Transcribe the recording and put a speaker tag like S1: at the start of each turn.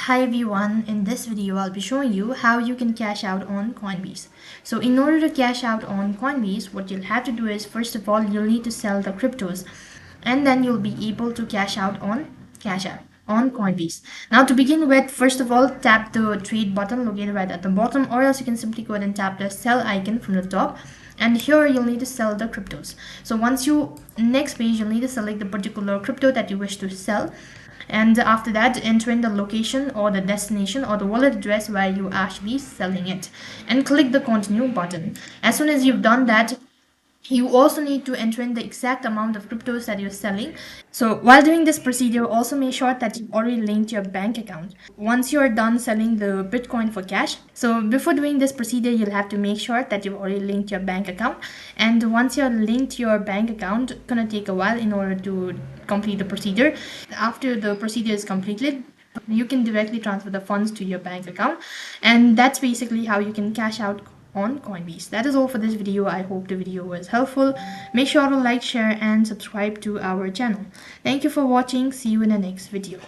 S1: Hi everyone, in this video I'll be showing you how you can cash out on Coinbase. So in order to cash out on Coinbase, what you'll have to do is first of all you'll need to sell the cryptos and then you'll be able to cash out on Coinbase. Now to begin with, first of all tap the trade button located right at the bottom, or else you can simply go ahead and tap the sell icon from the top, and here you'll need to sell the cryptos. So once you next page, you'll need to select the particular crypto that you wish to sell, and after that enter in the location or the destination or the wallet address where you actually selling it, and click the continue button. As soon as you've done that, you also need to enter in the exact amount of cryptos that you're selling. So while doing this procedure, also make sure that you've already linked your bank account once you're done selling the Bitcoin for cash. So before doing this procedure, you'll have to make sure that you've already linked your bank account. And once you're linked your bank account, it's gonna take a while in order to complete the procedure. After the procedure is completed, you can directly transfer the funds to your bank account, and that's basically how you can cash out on Coinbase. That is all for this video. I hope the video was helpful. Make sure to like, share and subscribe to our channel. Thank you for watching. See you in the next video.